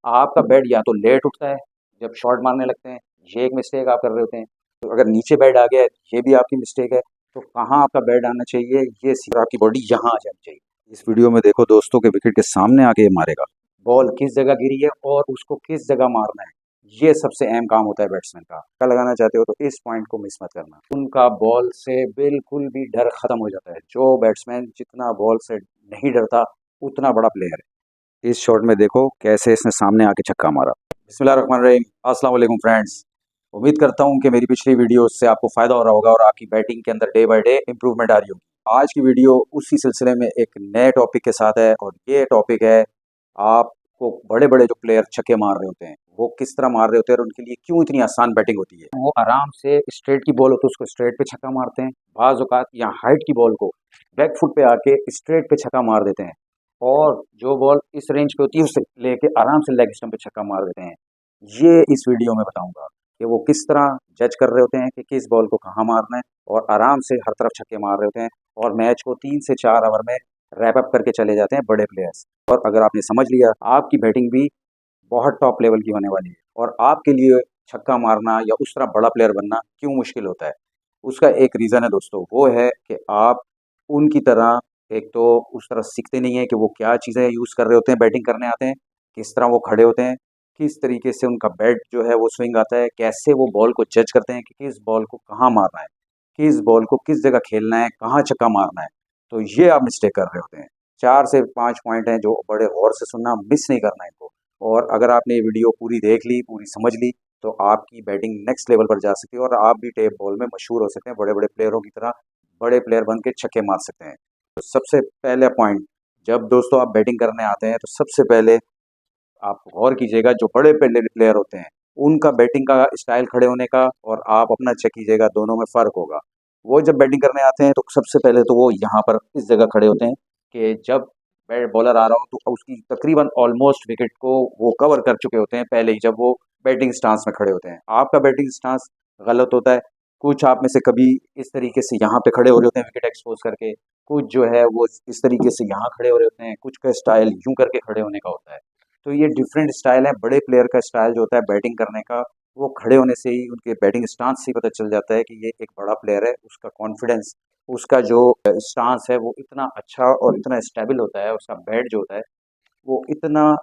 आपका बैट या तो लेट उठता है जब शॉट मारने लगते हैं, ये एक मिस्टेक आप कर रहे होते हैं। तो अगर नीचे बैट आ गया है, ये भी आपकी मिस्टेक है। तो कहाँ आपका बैट आना चाहिए, ये सीधा आपकी बॉडी यहाँ आ जानी चाहिए। इस वीडियो में देखो दोस्तों के विकेट के सामने आके ये मारेगा। बॉल किस जगह गिरी है और उसको किस जगह मारना है, ये सबसे अहम काम होता है बैट्समैन का। क्या लगाना चाहते हो तो इस पॉइंट को मिस मत करना। उनका बॉल से बिल्कुल भी डर खत्म हो जाता है। जो बैट्समैन जितना बॉल से नहीं डरता उतना बड़ा प्लेयर है। इस शॉट में देखो कैसे इसने सामने आके छक्का मारा। बिस्मिल्लाहिर्रहमानिर्रहीम, अस्सलाम वालेकुम फ्रेंड्स। उम्मीद करता हूँ कि मेरी पिछली वीडियो से आपको फ़ायदा हो रहा होगा और आपकी बैटिंग के अंदर डे बाय डे इंप्रूवमेंट आ रही होगी। आज की वीडियो उसी सिलसिले में एक नए टॉपिक के साथ है और ये टॉपिक है आपको बड़े बड़े जो प्लेयर छक्के मार रहे होते हैं वो किस तरह मार रहे होते हैं और उनके लिए क्यों इतनी आसान बैटिंग होती है। वो आराम से स्ट्रेट की बॉल होती है उसको स्ट्रेट पे छक्का मारते हैं, बाज़ औक़ात या हाइट की बॉल को बैक फुट पे आके स्ट्रेट पे छक्का मार देते हैं, और जो बॉल इस रेंज पे होती है उसे लेके आराम से लेग स्टंप पे छक्का मार देते हैं। ये इस वीडियो में बताऊंगा कि वो किस तरह जज कर रहे होते हैं कि किस बॉल को कहाँ मारना है, और आराम से हर तरफ छक्के मार रहे होते हैं और मैच को 3 से 4 ओवर में रैप अप करके चले जाते हैं बड़े प्लेयर्स। और अगर आपने समझ लिया, आपकी बैटिंग भी बहुत टॉप लेवल की होने वाली है और आपके लिए छक्का मारना या उस तरह बड़ा प्लेयर बनना क्यों मुश्किल होता है। उसका एक रीज़न है दोस्तों, वो है कि आप उनकी तरह एक तो उस तरह सीखते नहीं हैं कि वो क्या चीज़ें यूज़ कर रहे होते हैं बैटिंग करने आते हैं, किस तरह वो खड़े होते हैं, किस तरीके से उनका बैट जो है वो स्विंग आता है, कैसे वो बॉल को जज करते हैं कि किस बॉल को कहाँ मारना है, किस बॉल को किस जगह खेलना है, कहाँ छक्का मारना है। तो ये आप मिस्टेक कर रहे होते हैं। 4 से 5 पॉइंट हैं जो बड़े गौर से सुनना, मिस नहीं करना इनको। और अगर आपने ये वीडियो पूरी देख ली, पूरी समझ ली, तो आपकी बैटिंग नेक्स्ट लेवल पर जा सकती है और आप भी टेप बॉल में मशहूर हो सकते हैं, बड़े-बड़े प्लेयरों की तरह बड़े प्लेयर बन के छक्के मार सकते हैं। तो सबसे पहला पॉइंट, जब दोस्तों आप बैटिंग करने आते हैं तो सबसे पहले आप गौर कीजिएगा जो बड़े प्लेयर होते हैं उनका बैटिंग का स्टाइल खड़े होने का और आप अपना चेक कीजिएगा, दोनों में फ़र्क होगा। वो जब बैटिंग करने आते हैं तो सबसे पहले तो वो यहाँ पर इस जगह खड़े होते हैं कि जब बॉलर आ रहा हो तो उसकी तकरीबन ऑलमोस्ट विकेट को वो कवर कर चुके होते हैं पहले ही, जब वो बैटिंग स्टांस में खड़े होते हैं। आपका बैटिंग स्टांस गलत होता है। कुछ आप में से कभी इस तरीके से यहाँ पे खड़े हो रहे होते हैं विकेट एक्सपोज करके, कुछ जो है वो इस तरीके से यहाँ खड़े हो रहे होते हैं, कुछ का स्टाइल यूं करके खड़े होने का होता है। तो ये डिफरेंट स्टाइल है। बड़े प्लेयर का स्टाइल जो होता है बैटिंग करने का, वो खड़े होने से ही, उनके बैटिंग स्टांस से ही पता चल जाता है कि ये एक बड़ा प्लेयर है। उसका कॉन्फिडेंस, उसका जो स्टांस है वो इतना अच्छा और इतना स्टेबल होता है, उसका बैट जो होता है वो इतना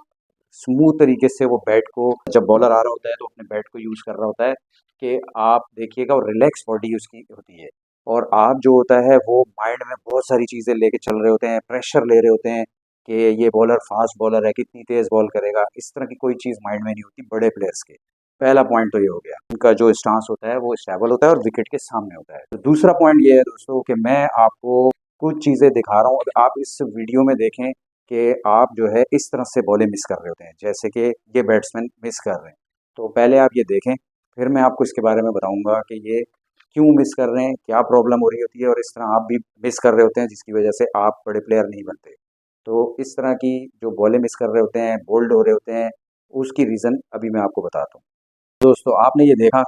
स्मूथ तरीके से वो बैट को, जब बॉलर आ रहा होता है तो अपने बैट को यूज़ कर रहा होता है कि आप देखिएगा और रिलैक्स बॉडी उसकी होती है। और आप जो होता है वो माइंड में बहुत सारी चीज़ें लेके चल रहे होते हैं, प्रेशर ले रहे होते हैं कि ये बॉलर फास्ट बॉलर है, कितनी तेज़ बॉल करेगा। इस तरह की कोई चीज़ माइंड में नहीं होती बड़े प्लेयर्स के। पहला पॉइंट तो ये हो गया, उनका जो स्टांस होता है वो स्टेबल होता है और विकेट के सामने होता है। तो दूसरा पॉइंट ये है दोस्तों कि मैं आपको कुछ चीज़ें दिखा रहा हूँ, आप इस वीडियो में देखें कि आप जो है इस तरह से बॉलें मिस कर रहे होते हैं जैसे कि ये बैट्समैन मिस कर रहे हैं। तो पहले आप ये देखें, फिर मैं आपको इसके बारे में बताऊंगा कि ये क्यों मिस कर रहे हैं, क्या प्रॉब्लम हो रही होती है और इस तरह आप भी मिस कर रहे होते हैं जिसकी वजह से आप बड़े प्लेयर नहीं बनते। तो इस तरह की जो बॉलें मिस कर रहे होते हैं, बोल्ड हो रहे होते हैं, उसकी रीज़न अभी मैं आपको बताता हूँ। दोस्तों आपने ये देखा,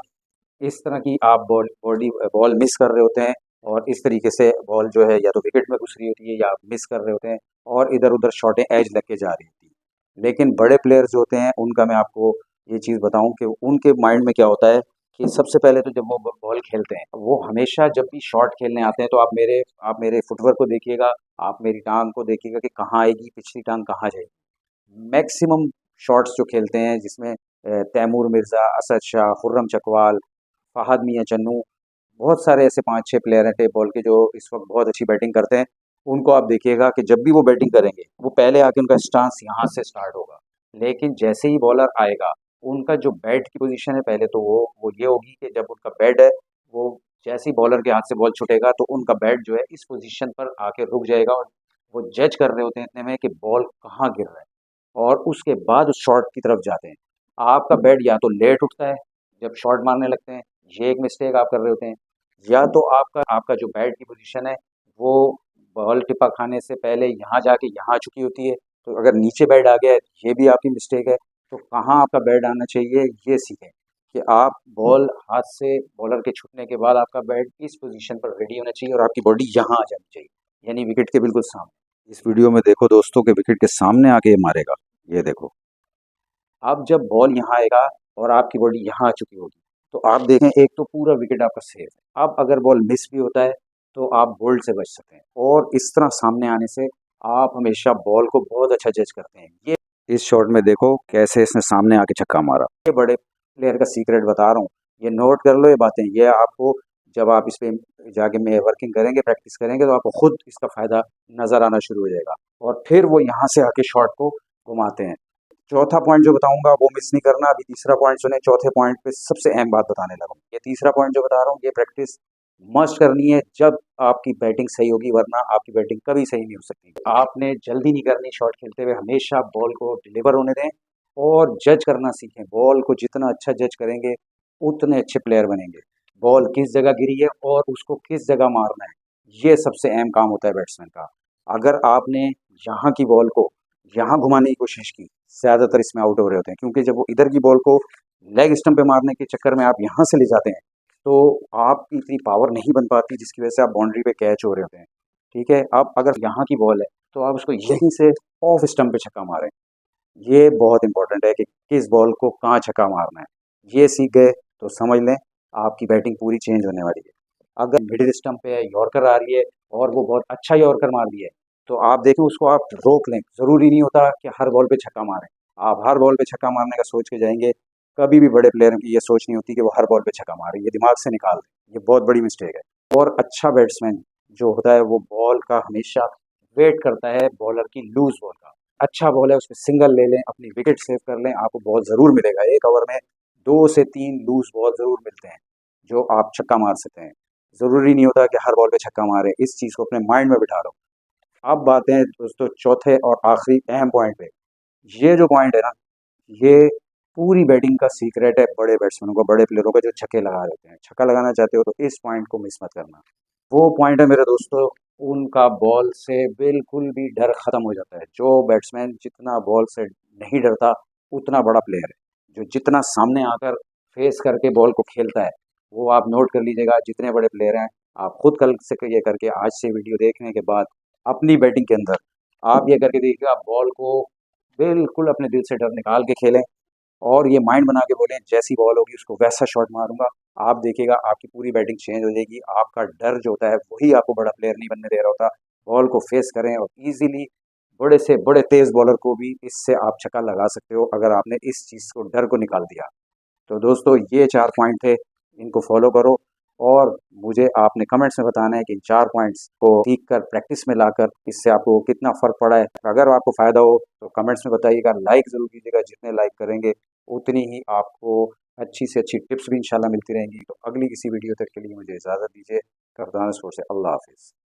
इस तरह की आप बॉल मिस कर रहे होते हैं और इस तरीके से बॉल जो है या तो विकेट में घुस रही होती है या आप मिस कर रहे होते हैं और इधर-उधर शॉटें एज लग के जा रही होती हैं। लेकिन बड़े प्लेयर्स जो होते हैं उनका मैं आपको ये चीज़ बताऊँ कि उनके माइंड में क्या होता है कि सबसे पहले तो जब वो बॉल खेलते हैं, वो हमेशा जब भी शॉट खेलने आते हैं तो आप मेरे फुटवर्क को देखिएगा, आप मेरी टाँग को देखिएगा कि कहाँ आएगी, पिछली टाँग कहाँ जाएगी। मैक्सिमम शॉट्स जो खेलते हैं जिसमें तैमूर मिर्ज़ा, असद शाह, खुर्रम चकवाल, फ़ाहद मियाँ चन्नू, बहुत सारे ऐसे 5-6 प्लेयर हैं टेप बॉल के जो इस वक्त बहुत अच्छी बैटिंग करते हैं। उनको आप देखिएगा कि जब भी वो बैटिंग करेंगे, वो पहले आके उनका स्टांस यहाँ से स्टार्ट होगा। लेकिन जैसे ही बॉलर आएगा, उनका जो बैट की पोज़ीशन है पहले तो वो ये होगी कि जब उनका बैट है, वो जैसे ही बॉलर के हाथ से बॉल छूटेगा तो उनका बैट जो है इस पोज़ीशन पर आके रुक जाएगा और वो जज कर रहे होते हैं इतने में कि बॉल कहाँ गिर रहा है, और उसके बाद उस शॉट की तरफ जाते हैं। आपका बैट या तो लेट उठता है जब शॉट मारने लगते हैं, ये एक मिस्टेक आप कर रहे होते हैं, या तो आपका आपका जो बैट की पोजीशन है वो बॉल टिपा खाने से पहले यहाँ जाके यहाँ चुकी होती है। तो अगर नीचे बैट आ गया है, ये भी आपकी मिस्टेक है। तो कहाँ आपका बैट आना चाहिए ये सीखें कि आप बॉल हाथ से बॉलर के छूटने के बाद आपका बैट इस पोजीशन पर रेडी होना चाहिए और आपकी बॉडी यहाँ आ जानी चाहिए, यानी विकेट के बिल्कुल सामने। इस वीडियो में देखो दोस्तों के विकेट के सामने आके ये मारेगा, ये देखो। अब जब बॉल यहाँ आएगा और आपकी बॉडी यहाँ आ चुकी होगी, तो आप देखें एक तो पूरा विकेट आपका सेफ है। अब अगर बॉल मिस भी होता है तो आप बोल्ड से बच सकते हैं, और इस तरह सामने आने से आप हमेशा बॉल को बहुत अच्छा जज करते हैं। ये इस शॉट में देखो कैसे इसने सामने आके छक्का मारा। ये बड़े प्लेयर का सीक्रेट बता रहा हूँ, ये नोट कर लो ये बातें। ये आपको जब आप इस पे जाके में वर्किंग करेंगे, प्रैक्टिस करेंगे, तो आपको खुद इसका फ़ायदा नज़र आना शुरू हो जाएगा। और फिर वो यहाँ से आके शॉट को घुमाते हैं। चौथा पॉइंट जो बताऊंगा वो मिस नहीं करना। अभी तीसरा पॉइंट सुने, चौथे पॉइंट पे सबसे अहम बात बताने लगा हूँ। ये तीसरा पॉइंट जो बता रहा हूँ, ये प्रैक्टिस मस्ट करनी है जब आपकी बैटिंग सही होगी, वरना आपकी बैटिंग कभी सही नहीं हो सकती। आपने जल्दी नहीं करनी शॉट खेलते हुए, हमेशा बॉल को डिलीवर होने दें और जज करना सीखें। बॉल को जितना अच्छा जज करेंगे उतने अच्छे प्लेयर बनेंगे। बॉल किस जगह गिरी है और उसको किस जगह मारना है, ये सबसे अहम काम होता है बैट्समैन का। अगर आपने यहाँ की बॉल को यहाँ घुमाने की कोशिश की, ज़्यादातर इसमें आउट हो रहे होते हैं, क्योंकि जब वो इधर की बॉल को लेग स्टंप पे मारने के चक्कर में आप यहाँ से ले जाते हैं, तो आपकी इतनी पावर नहीं बन पाती, जिसकी वजह से आप बाउंड्री पे कैच हो रहे होते हैं। ठीक है, अब अगर यहाँ की बॉल है तो आप उसको यहीं से ऑफ स्टंप पे छक्का मारें। ये बहुत इंपॉर्टेंट है कि किस बॉल को कहाँ छक्का मारना है। ये सीख गए तो समझ लें आपकी बैटिंग पूरी चेंज होने वाली है। अगर मिडिल स्टंप पे यॉर्कर आ रही है और वो बहुत अच्छा यॉर्कर मार रही है, तो आप देखें उसको आप रोक लें। ज़रूरी नहीं होता कि हर बॉल पे छक्का मारें। आप हर बॉल पे छक्का मारने का सोच के जाएंगे, कभी भी बड़े प्लेयर की ये सोच नहीं होती कि वो हर बॉल पे छक्का मारे। ये दिमाग से निकाल दें, ये बहुत बड़ी मिस्टेक है। और अच्छा बैट्समैन जो होता है वो बॉल का हमेशा वेट करता है, बॉलर की लूज बॉल का। अच्छा बॉल है, उसमें सिंगल ले लें, अपनी विकेट सेव कर लें, आपको बॉल ज़रूर मिलेगा। एक ओवर में 2 से 3 लूज बॉल ज़रूर मिलते हैं जो आप छक्का मार सकते हैं। ज़रूरी नहीं होता कि हर बॉल पे छक्का मारें, इस चीज़ को अपने माइंड में बिठा लो। अब बात है दोस्तों चौथे और आखिरी अहम पॉइंट पे। ये जो पॉइंट है ना, ये पूरी बैटिंग का सीक्रेट है बड़े बैट्समैनों का, बड़े प्लेयरों का, जो छक्के लगा देते हैं। छक्का लगाना चाहते हो तो इस पॉइंट को मिस मत करना। वो पॉइंट है मेरे दोस्तों, उनका बॉल से बिल्कुल भी डर ख़त्म हो जाता है। जो बैट्समैन जितना बॉल से नहीं डरता, उतना बड़ा प्लेयर है। जो जितना सामने आकर फेस करके बॉल को खेलता है, वो आप नोट कर लीजिएगा। जितने बड़े प्लेयर हैं, आप खुद कल से ये करके, आज से वीडियो देखने के बाद अपनी बैटिंग के अंदर आप ये करके देखिएगा, आप बॉल को बिल्कुल अपने दिल से डर निकाल के खेलें और ये माइंड बना के बोलें जैसी बॉल होगी उसको वैसा शॉट मारूंगा। आप देखिएगा आपकी पूरी बैटिंग चेंज हो जाएगी। आपका डर जो होता है वही आपको बड़ा प्लेयर नहीं बनने दे रहा होता। बॉल को फेस करें और इजीली बड़े से बड़े तेज बॉलर को भी इससे आप छक्का लगा सकते हो, अगर आपने इस चीज़ को, डर को निकाल दिया। तो दोस्तों ये 4 पॉइंट थे, इनको फॉलो करो और मुझे आपने कमेंट्स में बताना है कि इन 4 पॉइंट्स को सीख कर प्रैक्टिस में लाकर इससे आपको कितना फ़र्क पड़ा है। अगर आपको फ़ायदा हो तो कमेंट्स में बताइएगा, लाइक ज़रूर कीजिएगा। जितने लाइक करेंगे उतनी ही आपको अच्छी से अच्छी टिप्स भी इंशाल्लाह मिलती रहेंगी। तो अगली किसी वीडियो तक के लिए मुझे इजाज़त दीजिए। कप्तान स्पोर्ट्स से अल्लाह हाफ़िज़।